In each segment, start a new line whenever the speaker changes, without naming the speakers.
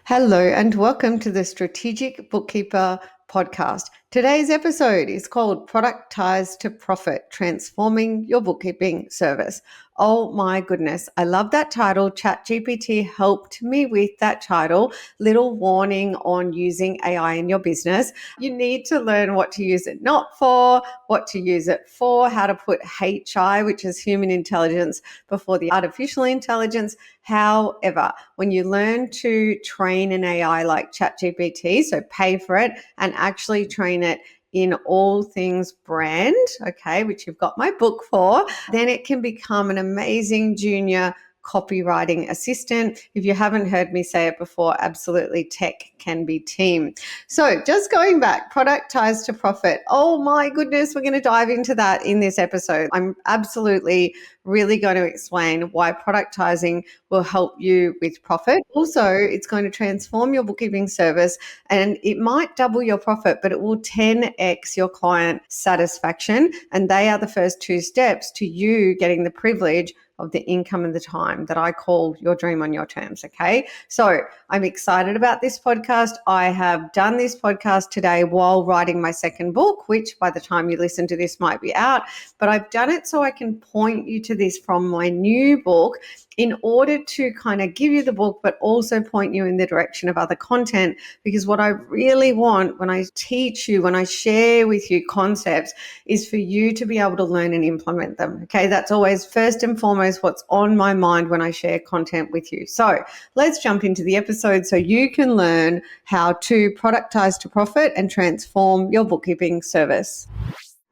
Hello and welcome to the Strategic Bookkeeper podcast. Today's episode is called Productise to Profit, Transforming Your Bookkeeping Service. Oh my goodness, I love that title. ChatGPT helped me with that title. Little warning on using AI in your business. You need to learn what to use it not for, what to use it for, how to put HI, which is human intelligence, before the artificial intelligence. However, when you learn to train an AI like ChatGPT, so pay for it and actually train it in all things brand, okay, which you've got my book for, then it can become an amazing junior copywriting assistant. If you haven't heard me say it before, absolutely, tech can be team. So just going back, Productise to Profit. Oh my goodness, we're going to dive into that in this episode. I'm absolutely really going to explain why productizing will help you with profit. Also, it's going to transform your bookkeeping service and it might double your profit, but it will 10x your client satisfaction. And they are the first two steps to you getting the privilege of the income and the time that I call your dream on your terms. Okay. So I'm excited about this podcast. I have done this podcast today while writing my second book, which by the time you listen to this might be out, but I've done it so I can point you to this from my new book in order to kind of give you the book, but also point you in the direction of other content. Because what I really want when I teach you, when I share with you concepts, is for you to be able to learn and implement them. Okay, that's always first and foremost what's on my mind when I share content with you. So let's jump into the episode so you can learn how to productize to profit and transform your bookkeeping service.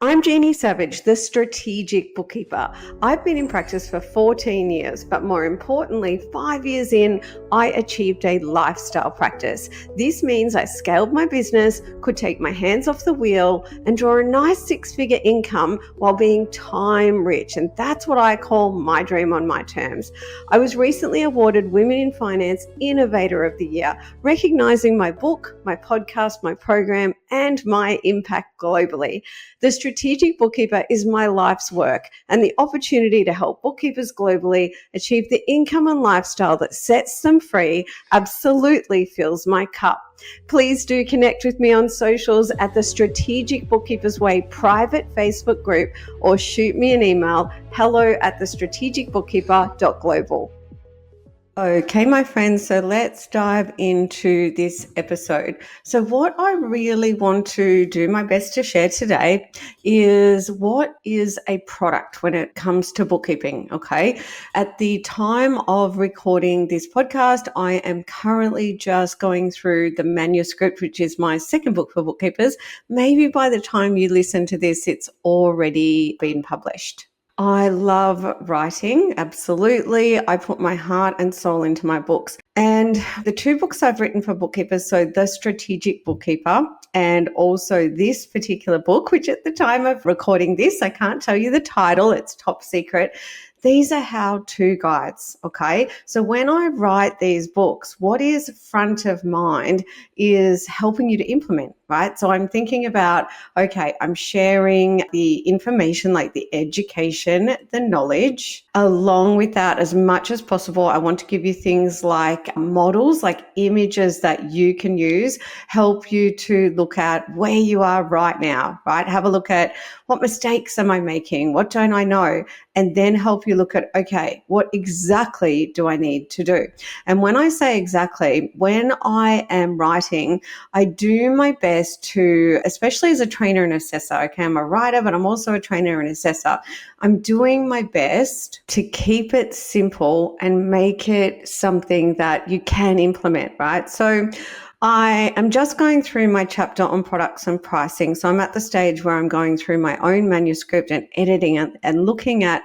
I'm Jeannie Savage, the Strategic Bookkeeper. I've been in practice for 14 years, but more importantly, 5 years in, I achieved a lifestyle practice. This means I scaled my business, could take my hands off the wheel, and draw a nice six-figure income while being time rich. And that's what I call my dream on my terms. I was recently awarded Women in Finance Innovator of the Year, recognizing my book, my podcast, my program, and my impact globally. The Strategic Bookkeeper is my life's work, and the opportunity to help bookkeepers globally achieve the income and lifestyle that sets them free absolutely fills my cup. Please do connect with me on socials at the Strategic Bookkeepers Way private Facebook group or shoot me an email, hello@thestrategicbookkeeper.global. Okay, my friends, so let's dive into this episode. So what I really want to do my best to share today is what is a product when it comes to bookkeeping, okay? At the time of recording this podcast, I am currently just going through the manuscript, which is my second book for bookkeepers. Maybe by the time you listen to this, it's already been published. I love writing, absolutely. I put my heart and soul into my books. And the two books I've written for bookkeepers, so The Strategic Bookkeeper and also this particular book, which at the time of recording this, I can't tell you the title, it's top secret. These are how-to guides, okay? So when I write these books, what is front of mind is helping you to implement, right? So I'm thinking about, okay, I'm sharing the information like the education, the knowledge. Along with that, as much as possible, I want to give you things like models, like images that you can use, help you to look at where you are right now, right? Have a look at what mistakes am I making? What don't I know? And then help you look at, okay, what exactly do I need to do? And when I say exactly, when I am writing, I do my best to, especially as a trainer and assessor, okay, I'm a writer, but I'm also a trainer and assessor. I'm doing my best to keep it simple and make it something that you can implement, right? So I am just going through my chapter on products and pricing. So I'm at the stage where I'm going through my own manuscript and editing it and looking at,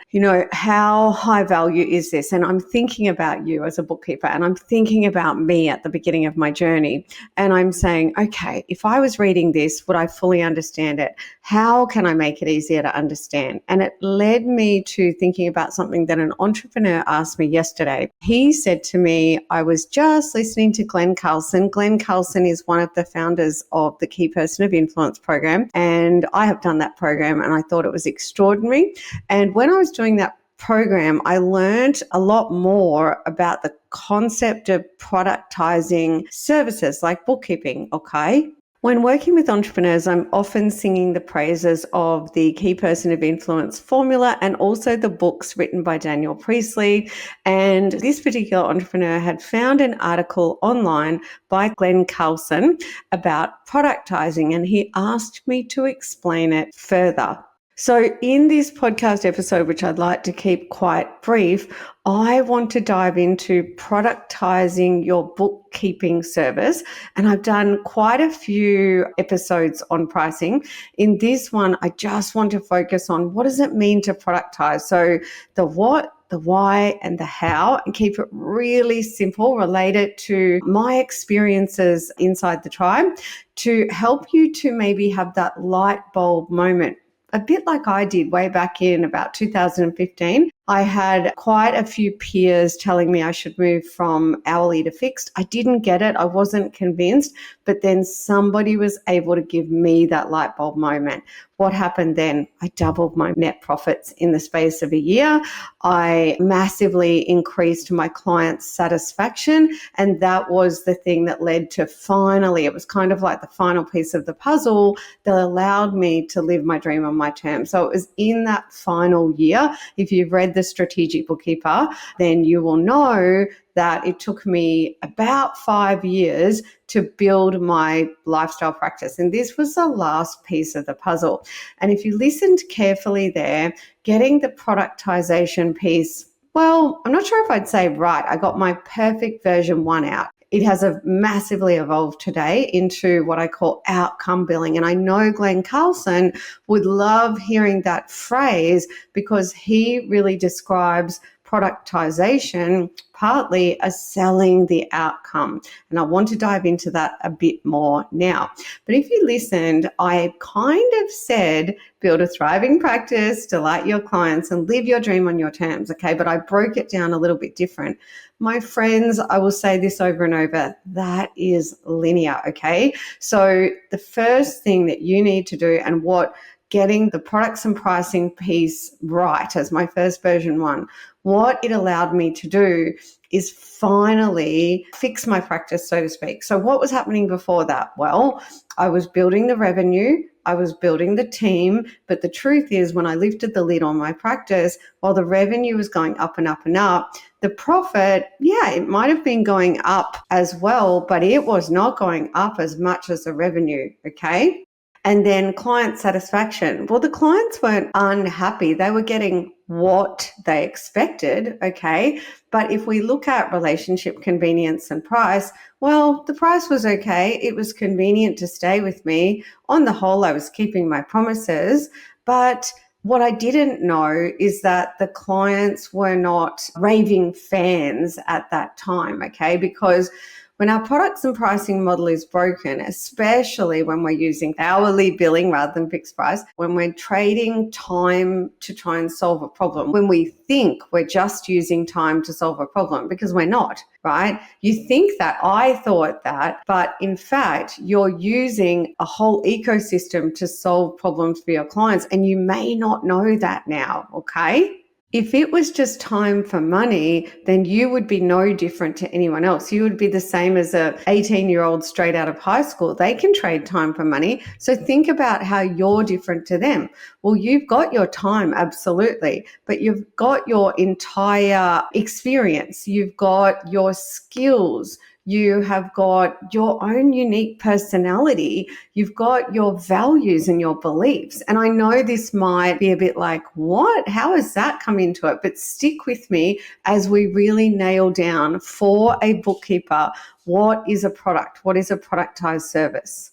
how high value is this? And I'm thinking about you as a bookkeeper and I'm thinking about me at the beginning of my journey. And I'm saying, okay, if I was reading this, would I fully understand it? How can I make it easier to understand? And it led me to thinking about something that an entrepreneur asked me yesterday. He said to me, I was just listening to Glenn Carlson. Glenn Carlson is one of the founders of the Key Person of Influence program, and I have done that program and I thought it was extraordinary. And when I was doing that program, I learned a lot more about the concept of productizing services like bookkeeping, okay? When working with entrepreneurs, I'm often singing the praises of the Key Person of Influence formula and also the books written by Daniel Priestley. And this particular entrepreneur had found an article online by Glenn Carlson about productizing, and he asked me to explain it further. So in this podcast episode, which I'd like to keep quite brief, I want to dive into productizing your bookkeeping service. And I've done quite a few episodes on pricing. In this one, I just want to focus on what does it mean to productize? So the what, the why, and the how, and keep it really simple, related to my experiences inside the tribe to help you to maybe have that light bulb moment. A bit like I did way back in about 2015. I had quite a few peers telling me I should move from hourly to fixed. I didn't get it. I wasn't convinced, but then somebody was able to give me that light bulb moment. What happened then? I doubled my net profits in the space of a year. I massively increased my clients' satisfaction, and that was the thing that led to finally, it was kind of like the final piece of the puzzle that allowed me to live my dream on my terms. So it was in that final year. If you've read The Strategic Bookkeeper, then you will know that it took me about 5 years to build my lifestyle practice. And this was the last piece of the puzzle. And if you listened carefully there, getting the productization piece, well, I'm not sure if I'd say right. I got my perfect version 1 out. It has massively evolved today into what I call outcome billing. And I know Glenn Carlson would love hearing that phrase because he really describes productization partly as selling the outcome. And I want to dive into that a bit more now. But if you listened, I kind of said, build a thriving practice, delight your clients, and live your dream on your terms. Okay, but I broke it down a little bit different. My friends, I will say this over and over, that is linear. Okay, so the first thing that you need to do, and what getting the products and pricing piece right as my first version 1, what it allowed me to do is finally fix my practice, so to speak. So what was happening before that? Well, I was building the revenue, I was building the team, but the truth is when I lifted the lid on my practice, while the revenue was going up and up and up, the profit, it might have been going up as well, but it was not going up as much as the revenue, okay? And then client satisfaction. Well, the clients weren't unhappy. They were getting what they expected, okay? But if we look at relationship convenience and price, well, the price was okay. It was convenient to stay with me. On the whole, I was keeping my promises. But what I didn't know is that the clients were not raving fans at that time, okay? Because when our products and pricing model is broken, especially when we're using hourly billing rather than fixed price, when we're trading time to try and solve a problem, when we think we're just using time to solve a problem, because we're not, right? You think that, I thought that, but in fact, you're using a whole ecosystem to solve problems for your clients, and you may not know that now, okay? If it was just time for money, then you would be no different to anyone else. You would be the same as a 18-year-old straight out of high school. They can trade time for money. So think about how you're different to them. Well, you've got your time, absolutely, but you've got your entire experience. You've got your skills. You have got your own unique personality. You've got your values and your beliefs. And I know this might be a bit like, what? How has that come into it? But stick with me as we really nail down for a bookkeeper, what is a product? What is a productized service?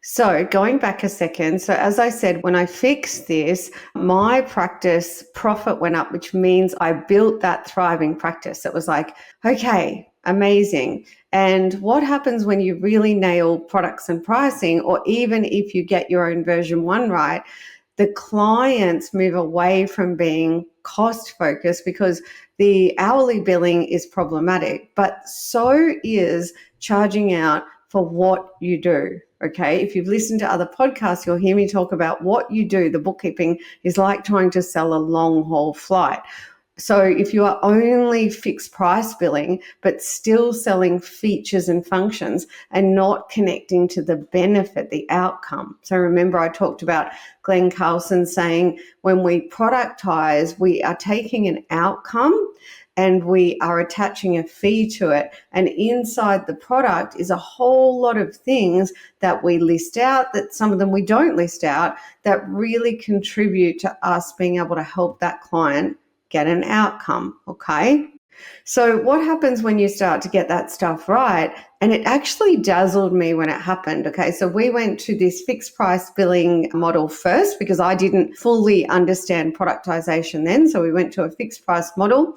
So going back a second, so as I said, when I fixed this, my practice profit went up, which means I built that thriving practice. It was like, okay, amazing. And what happens when you really nail products and pricing, or even if you get your own version 1 right, the clients move away from being cost focused because the hourly billing is problematic, but so is charging out for what you do. Okay, if you've listened to other podcasts, you'll hear me talk about what you do. The bookkeeping is like trying to sell a long haul flight. So if you are only fixed price billing, but still selling features and functions and not connecting to the benefit, the outcome. So remember, I talked about Glenn Carlson saying when we productize, we are taking an outcome and we are attaching a fee to it. And inside the product is a whole lot of things that we list out, that some of them we don't list out, that really contribute to us being able to help that client get an outcome, okay? So what happens when you start to get that stuff right? And it actually dazzled me when it happened, okay? So we went to this fixed price billing model first because I didn't fully understand productization then. So we went to a fixed price model.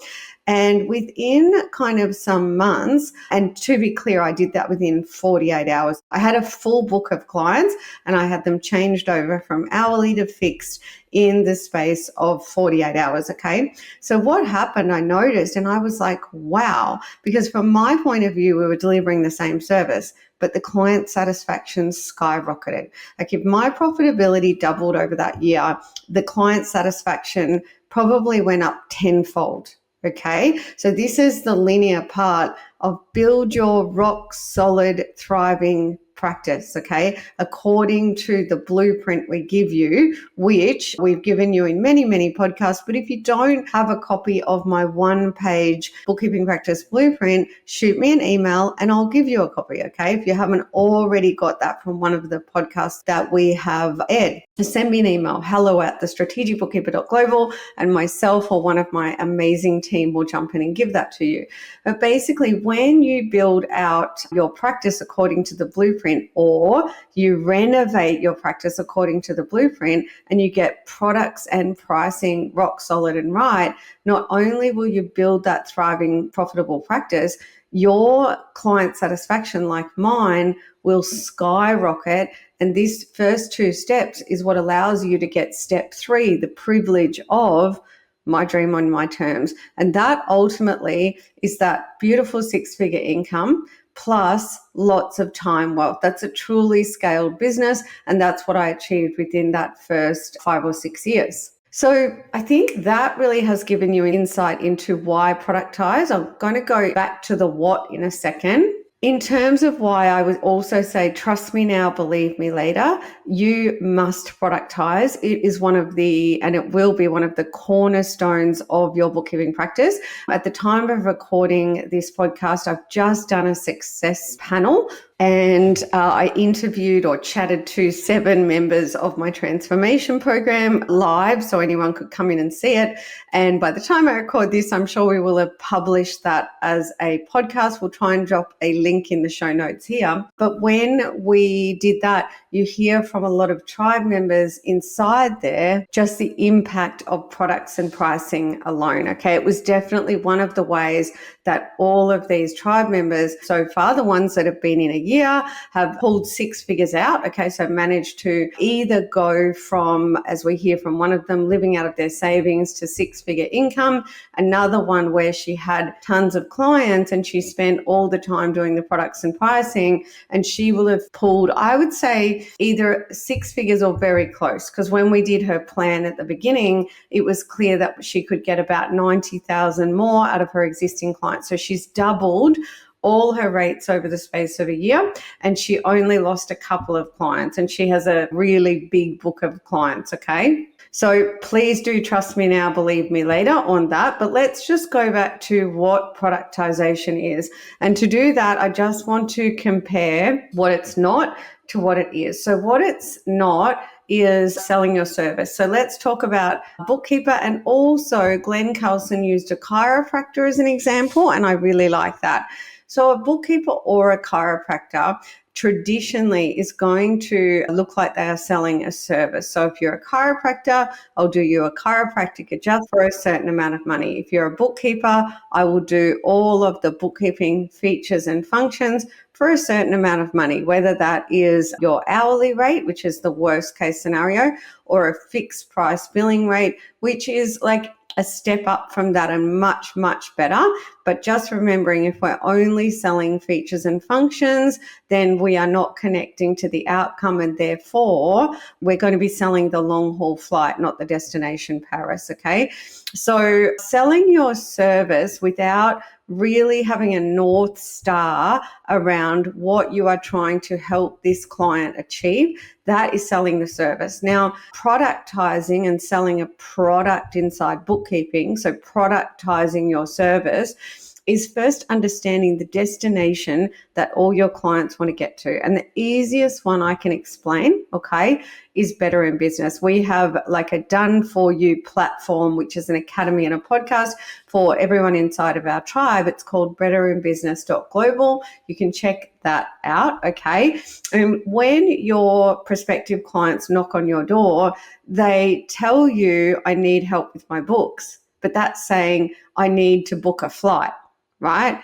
And within kind of some months, and to be clear, I did that within 48 hours. I had a full book of clients and I had them changed over from hourly to fixed in the space of 48 hours, okay? So what happened, I noticed, and I was like, wow, because from my point of view, we were delivering the same service, but the client satisfaction skyrocketed. Like if my profitability doubled over that year, the client satisfaction probably went up tenfold. Okay, so this is the linear part of build your rock solid, thriving practice, okay, according to the blueprint we give you, which we've given you in many, many podcasts. But if you don't have a copy of my one-page bookkeeping practice blueprint, shoot me an email and I'll give you a copy, okay, if you haven't already got that from one of the podcasts that we have aired. Just send me an email, hello@thestrategicbookkeeper.global, and myself or one of my amazing team will jump in and give that to you. But basically, when you build out your practice according to the blueprint, or you renovate your practice according to the blueprint and you get products and pricing rock solid and right, not only will you build that thriving, profitable practice, your client satisfaction, like mine, will skyrocket. And these first two steps is what allows you to get step 3, the privilege of my dream on my terms. And that ultimately is that beautiful 6-figure income plus lots of time wealth. That's a truly scaled business. And that's what I achieved within that first 5 or 6 years. So I think that really has given you an insight into why Productise. I'm going to go back to the what in a second. In terms of why, I would also say, trust me now, believe me later, you must productize. It is one of the, and it will be one of the cornerstones of your bookkeeping practice. At the time of recording this podcast, I've just done a success panel and I interviewed or chatted to 7 members of my transformation program live, so anyone could come in and see it. And by the time I record this, I'm sure we will have published that as a podcast. We'll try and drop a link in the show notes here. But when we did that, you hear from a lot of tribe members inside there just the impact of products and pricing alone. Okay, it was definitely one of the ways that all of these tribe members so far, the ones that have been in a year, have pulled 6 figures out. Okay, so managed to either go from, as we hear from one of them, living out of their savings to 6-figure income. Another one where she had tons of clients and she spent all the time doing the products and pricing, and she will have pulled, I would say, either 6 figures or very close, because when we did her plan at the beginning, it was clear that she could get about 90,000 more out of her existing clients. So she's doubled all her rates over the space of a year, and she only lost a couple of clients, and she has a really big book of clients, okay? So please do trust me now, believe me later on that. But let's just go back to what productization is. And to do that, I just want to compare what it's not to what it is. So what it's not is selling your service. So let's talk about Bookkeeper, and also Glenn Carlson used a chiropractor as an example, and I really like that. So a bookkeeper or a chiropractor traditionally is going to look like they are selling a service. So if you're a chiropractor, I'll do you a chiropractic adjust for a certain amount of money. If you're a bookkeeper, I will do all of the bookkeeping features and functions for a certain amount of money, whether that is your hourly rate, which is the worst case scenario, or a fixed price billing rate, which is like a step up from that and much, much better. But just remembering, if we're only selling features and functions, then we are not connecting to the outcome, and therefore we're going to be selling the long haul flight, not the destination Paris. Okay. So selling your service without really having a North Star around what you are trying to help this client achieve, that is selling the service. Now, productizing and selling a product inside bookkeeping, so productizing your service, is first understanding the destination that all your clients want to get to. And the easiest one I can explain, okay, is Better in Business. We have like a done for you platform, which is an academy and a podcast for everyone inside of our tribe. It's called betterinbusiness.global. You can check that out, okay? And when your prospective clients knock on your door, they tell you, I need help with my books, but that's saying I need to book a flight, right?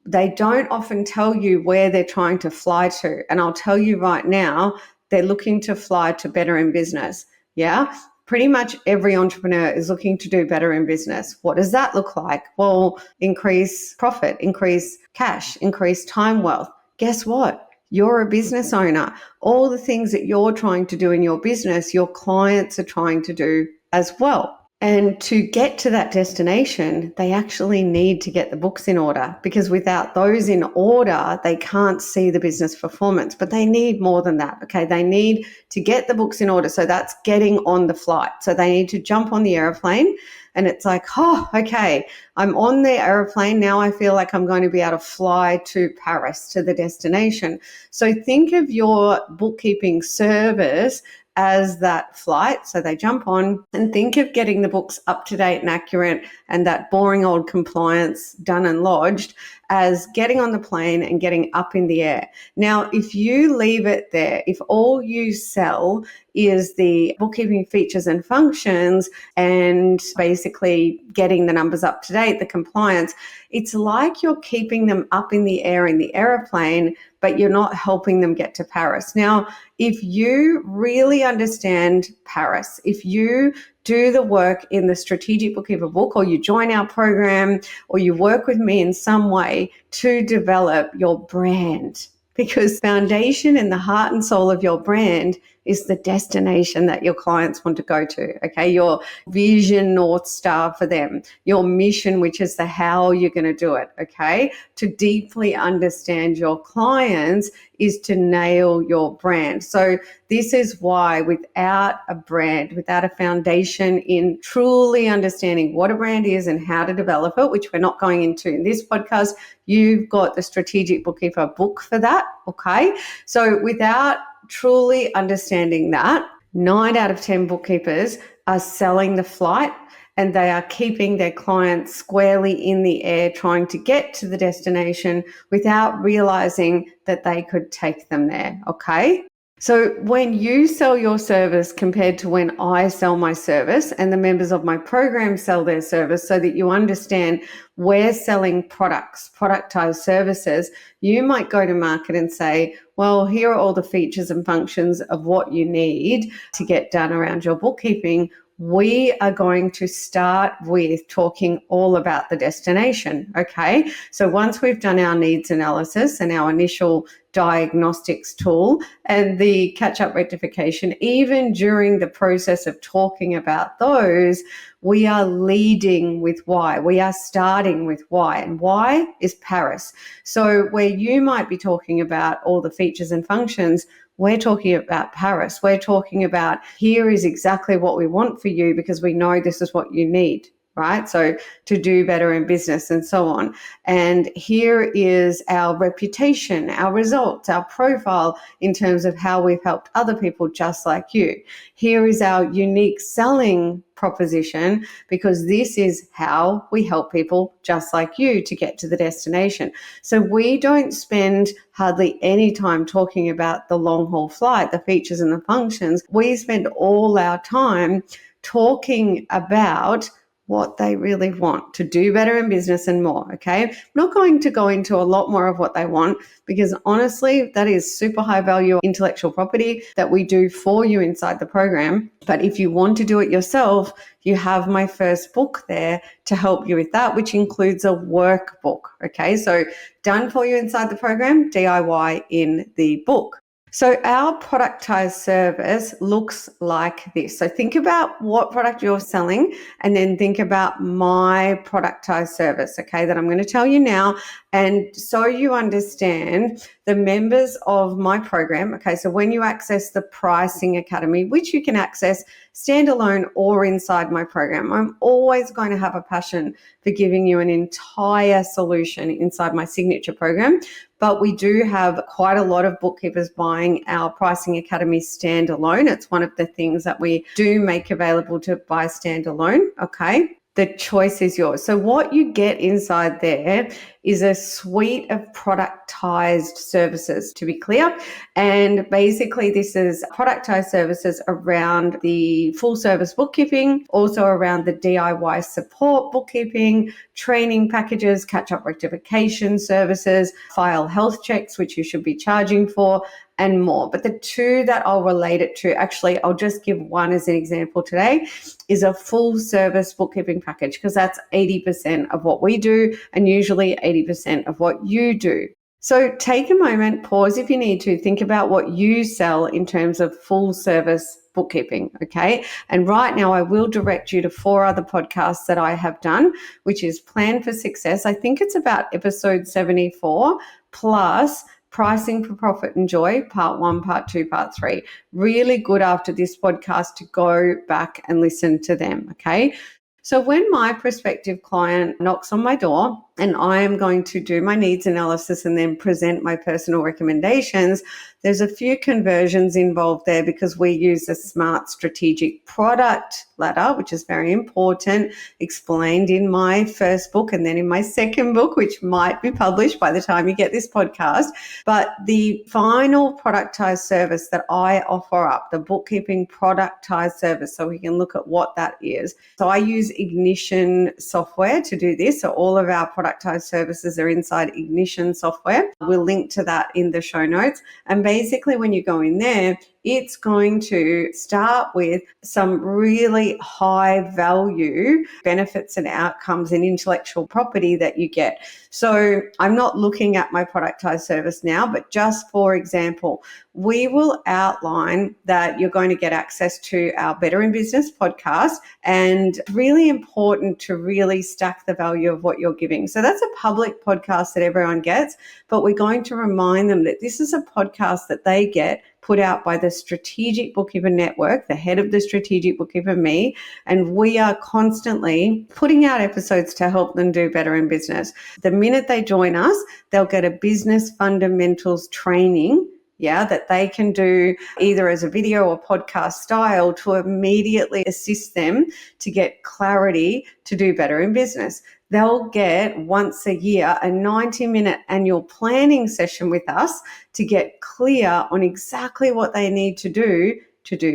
They don't often tell you where they're trying to fly to. And I'll tell you right now, they're looking to fly to Better in Business. Yeah. Pretty much every entrepreneur is looking to do better in business. What does that look like? Well, increase profit, increase cash, increase time wealth. Guess what? You're a business owner. All the things that you're trying to do in your business, your clients are trying to do as well. And to get to that destination, they actually need to get the books in order, because without those in order, they can't see the business performance. But they need more than that, okay? They need to get the books in order. So that's getting on the flight. So they need to jump on the airplane, and it's like, oh, okay, I'm on the airplane. Now I feel like I'm going to be able to fly to Paris, to the destination. So think of your bookkeeping service as that flight. So they jump on, and think of getting the books up to date and accurate, and that boring old compliance done and lodged as getting on the plane and getting up in the air. Now, if you leave it there, if all you sell is the bookkeeping features and functions and basically getting the numbers up to date, the compliance, it's like you're keeping them up in the air in the airplane, but you're not helping them get to Paris. Now, if you really understand Paris, if you do the work in the Strategic Bookkeeper book, or you join our program, or you work with me in some way to develop your brand, because foundation in the heart and soul of your brand is the destination that your clients want to go to, okay? Your vision, North Star for them, your mission, which is the how you're going to do it, okay? To deeply understand your clients is to nail your brand. So this is why without a brand, without a foundation in truly understanding what a brand is and how to develop it, which we're not going into in this podcast, you've got the Strategic Bookkeeper book for that, okay? So without truly understanding that, 9 out of 10 bookkeepers are selling the flight, and they are keeping their clients squarely in the air, trying to get to the destination without realizing that they could take them there, okay? So when you sell your service compared to when I sell my service, and the members of my program sell their service, so that you understand we're selling products, productized services, you might go to market and say, well, here are all the features and functions of what you need to get done around your bookkeeping. We are going to start with talking all about the destination, okay? So once we've done our needs analysis and our initial diagnostics tool and the catch-up rectification, even during the process of talking about those, we are leading with why. We are starting with why, and why is Paris. So where you might be talking about all the features and functions, we're talking about Paris. We're talking about, here is exactly what we want for you, because we know this is what you need, right? So to do better in business and so on. And here is our reputation, our results, our profile in terms of how we've helped other people just like you. Here is our unique selling proposition, because this is how we help people just like you to get to the destination. So we don't spend hardly any time talking about the long haul flight, the features and the functions. We spend all our time talking about what they really want to do better in business and more, okay? I'm not going to go into a lot more of what they want because honestly, that is super high value intellectual property that we do for you inside the program. But if you want to do it yourself, you have my first book there to help you with that, which includes a workbook, okay? So done for you inside the program, DIY in the book. So our productized service looks like this. So think about what product you're selling and then think about my productized service, okay, that I'm going to tell you now. And so you understand the members of my program, okay, so when you access the Pricing Academy, which you can access standalone or inside my program, I'm always going to have a passion for giving you an entire solution inside my signature program. But we do have quite a lot of bookkeepers buying our Pricing Academy standalone. It's one of the things that we do make available to buy standalone, okay? The choice is yours. So what you get inside there is a suite of productized services, to be clear. And basically this is productized services around the full service bookkeeping, also around the DIY support bookkeeping, training packages, catch-up rectification services, file health checks, which you should be charging for, and more. But the two that I'll relate it to, actually, I'll just give one as an example today, is a full service bookkeeping package, because that's 80% of what we do and usually 80% of what you do. So take a moment, pause if you need to, think about what you sell in terms of full service bookkeeping, okay? And right now I will direct you to 4 other podcasts that I have done, which is Plan for Success. I think it's about episode 74 plus Pricing for Profit and Joy, part 1, part 2, part 3. Really good after this podcast to go back and listen to them, okay? So when my prospective client knocks on my door and I am going to do my needs analysis and then present my personal recommendations, there's a few conversions involved there because we use a smart strategic product ladder, which is very important, explained in my first book and then in my second book, which might be published by the time you get this podcast. But the final productized service that I offer up, the bookkeeping productized service, so we can look at what that is. So I use Ignition software to do this. So all of our productized services are inside Ignition software. We'll link to that in the show notes. And basically when you go in there, it's going to start with some really high value benefits and outcomes and intellectual property that you get. So I'm not looking at my productized service now, but just for example, we will outline that you're going to get access to our Better in Business podcast, and really important to really stack the value of what you're giving. So that's a public podcast that everyone gets, but we're going to remind them that this is a podcast that they get put out by the Strategic Bookkeeper Network, the head of the Strategic Bookkeeper, me, and we are constantly putting out episodes to help them do better in business. The minute they join us, they'll get a business fundamentals training, that they can do either as a video or podcast style to immediately assist them to get clarity to do better in business. They'll get once a year a 90-minute annual planning session with us to get clear on exactly what they need to do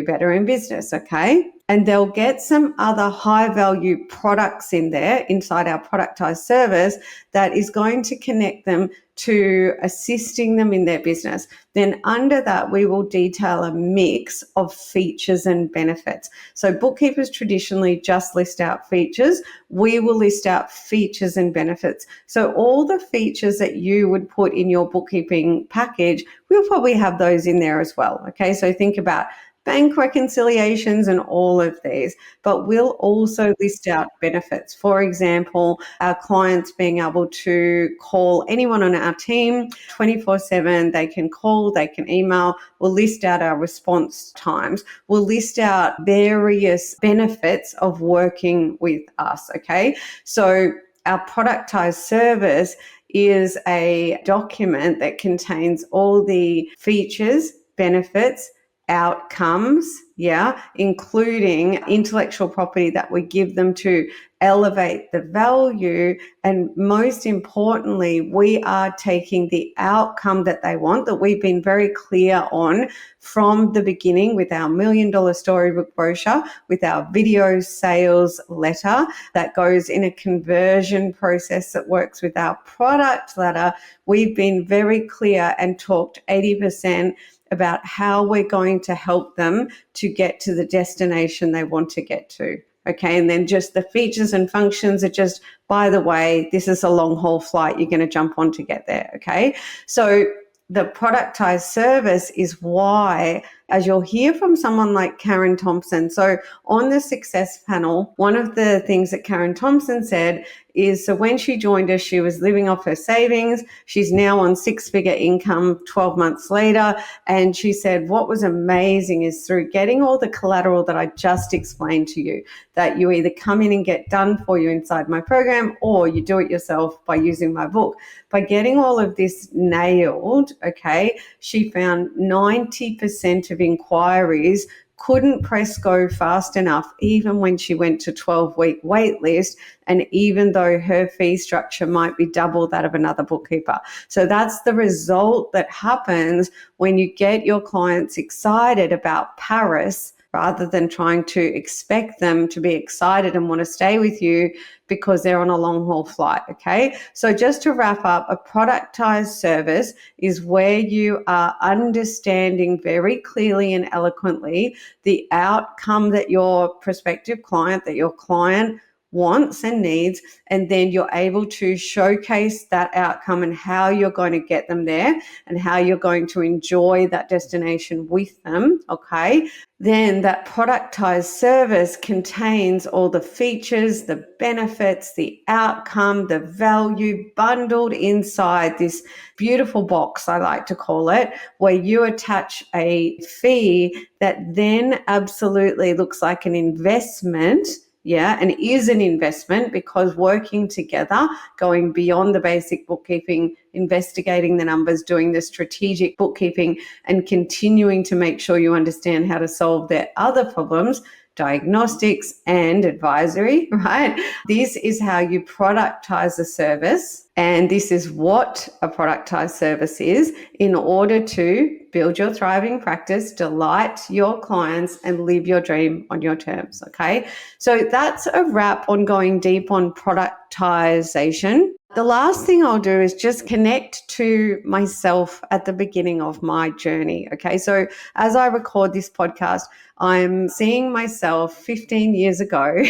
better in business, okay? And they'll get some other high-value products in there inside our productized service that is going to connect them to assisting them in their business. Then under that, we will detail a mix of features and benefits. So bookkeepers traditionally just list out features. We will list out features and benefits. So all the features that you would put in your bookkeeping package, we'll probably have those in there as well. Okay, so think about bank reconciliations and all of these, but we'll also list out benefits. For example, our clients being able to call anyone on our team 24/7. They can call, they can email. We'll list out our response times. We'll list out various benefits of working with us, okay? So our productized service is a document that contains all the features, benefits, outcomes, including intellectual property that we give them to elevate the value. And most importantly, we are taking the outcome that they want, that we've been very clear on from the beginning with our $1 Million Storybook brochure, with our video sales letter that goes in a conversion process that works with our product letter. We've been very clear and talked 80% about how we're going to help them to get to the destination they want to get to. Okay, and then just the features and functions are just, by the way, this is a long haul flight you're going to jump on to get there. Okay, so the Productise service is why, as you'll hear from someone like Karen Thompson. So on the success panel, one of the things that Karen Thompson said is, so when she joined us, she was living off her savings. She's now on 6-figure income 12 months later. And she said, what was amazing is through getting all the collateral that I just explained to you, that you either come in and get done for you inside my program, or you do it yourself by using my book. By getting all of this nailed, okay, she found 90% of inquiries couldn't press go fast enough, even when she went to 12-week wait list, and even though her fee structure might be double that of another bookkeeper. So that's the result that happens when you get your clients excited about Paris, rather than trying to expect them to be excited and want to stay with you because they're on a long haul flight. Okay. So just to wrap up, a productized service is where you are understanding very clearly and eloquently the outcome that your prospective client, that your client wants and needs, and then you're able to showcase that outcome and how you're going to get them there and how you're going to enjoy that destination with them. Okay. Then that productized service contains all the features, the benefits, the outcome, the value bundled inside this beautiful box, I like to call it, where you attach a fee that then absolutely looks like an investment. And it is an investment, because working together, going beyond the basic bookkeeping, investigating the numbers, doing the strategic bookkeeping, and continuing to make sure you understand how to solve their other problems, diagnostics and advisory, right? This is how you productize a service. And this is what a productized service is, in order to build your thriving practice, delight your clients, and live your dream on your terms. Okay. So that's a wrap on going deep on productization. The last thing I'll do is just connect to myself at the beginning of my journey. Okay. So as I record this podcast, I'm seeing myself 15 years ago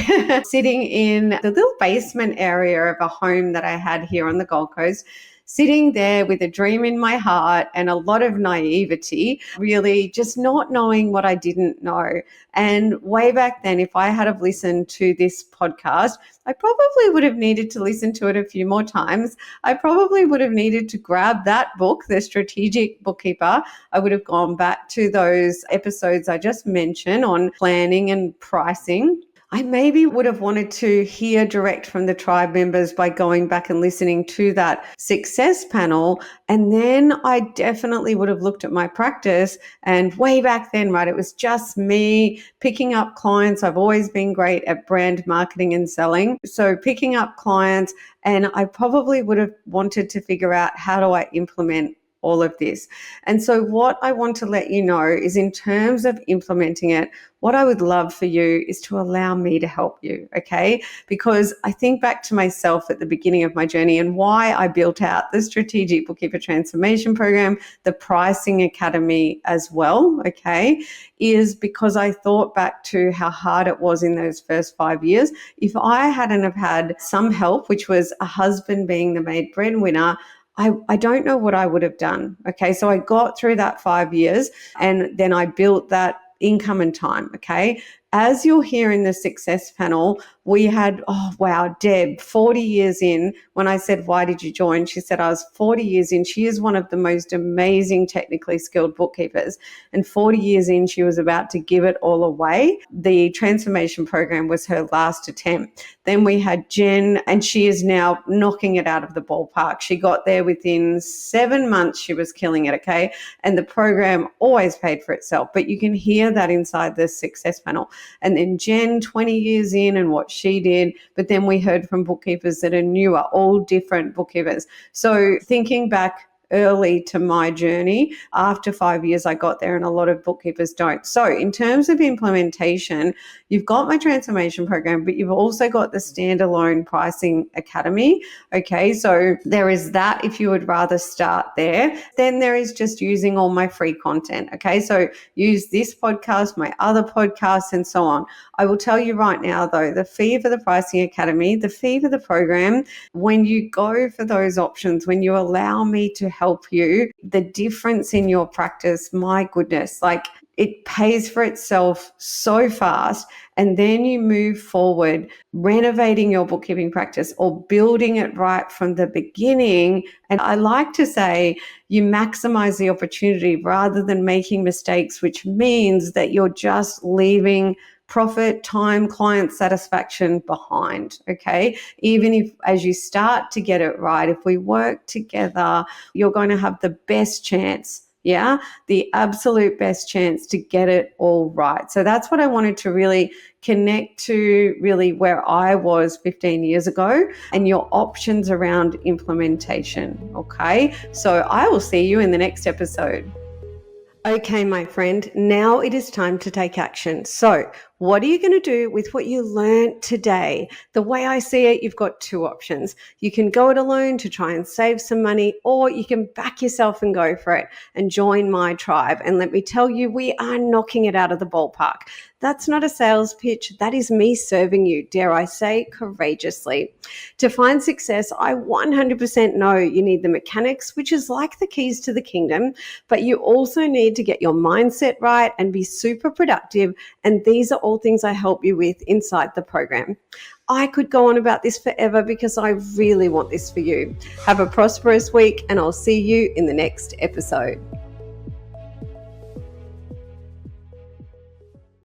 sitting in the little basement area of a home that I had here on the Gold Coast, sitting there with a dream in my heart and a lot of naivety, really just not knowing what I didn't know. And way back then, if I had have listened to this podcast, I probably would have needed to listen to it a few more times. I probably would have needed to grab that book, The Strategic Bookkeeper. I would have gone back to those episodes I just mentioned on planning and pricing. I maybe would have wanted to hear direct from the tribe members by going back and listening to that success panel. And then I definitely would have looked at my practice, and way back then, right, it was just me picking up clients. I've always been great at brand marketing and selling. So picking up clients, and I probably would have wanted to figure out, how do I implement all of this? And so what I want to let you know is, in terms of implementing it, what I would love for you is to allow me to help you, okay? Because I think back to myself at the beginning of my journey, and why I built out the Strategic Bookkeeper Transformation Program, the Pricing Academy as well, okay, is because I thought back to how hard it was in those first 5 years. If I hadn't have had some help, which was a husband being the maid breadwinner, I don't know what I would have done. Okay. So I got through that 5 years, and then I built that income and time. Okay. As you'll hear in the success panel, we had, oh wow, Deb, 40 years in. When I said, why did you join? She said, I was 40 years in. She is one of the most amazing technically skilled bookkeepers. And 40 years in, she was about to give it all away. The transformation program was her last attempt. Then we had Jen, and she is now knocking it out of the ballpark. She got there within 7 months. She was killing it, okay? And the program always paid for itself, but you can hear that inside the success panel. And then Jen, 20 years in, and what she did. But then we heard from bookkeepers that are newer, all different bookkeepers. So thinking back early to my journey, after 5 years I got there, and a lot of bookkeepers don't. So in terms of implementation, you've got my transformation program, but you've also got the standalone pricing academy. Okay, so there is that if you would rather start there. Then there is just using all my free content. Okay, so use this podcast, my other podcasts, and so on. I will tell you right now though, the fee for the pricing academy, the fee for the program, when you go for those options, when you allow me to help you, the difference in your practice, my goodness, like it pays for itself so fast. And then you move forward, renovating your bookkeeping practice or building it right from the beginning. And I like to say you maximize the opportunity rather than making mistakes, which means that you're just leaving profit, time, client satisfaction behind, okay? Even if as you start to get it right, if we work together, you're going to have the best chance, the absolute best chance to get it all right. So that's what I wanted to really connect to, really where I was 15 years ago and your options around implementation, okay? So I will see you in the next episode. Okay, my friend, now it is time to take action. So what are you going to do with what you learned today? The way I see it, you've got two options. You can go it alone to try and save some money, or you can back yourself and go for it and join my tribe. And let me tell you, we are knocking it out of the ballpark. That's not a sales pitch. That is me serving you, dare I say, courageously. To find success, I 100% know you need the mechanics, which is like the keys to the kingdom, but you also need to get your mindset right and be super productive. And these are all things I help you with inside the program. I could go on about this forever because I really want this for you. Have a prosperous week, and I'll see you in the next episode.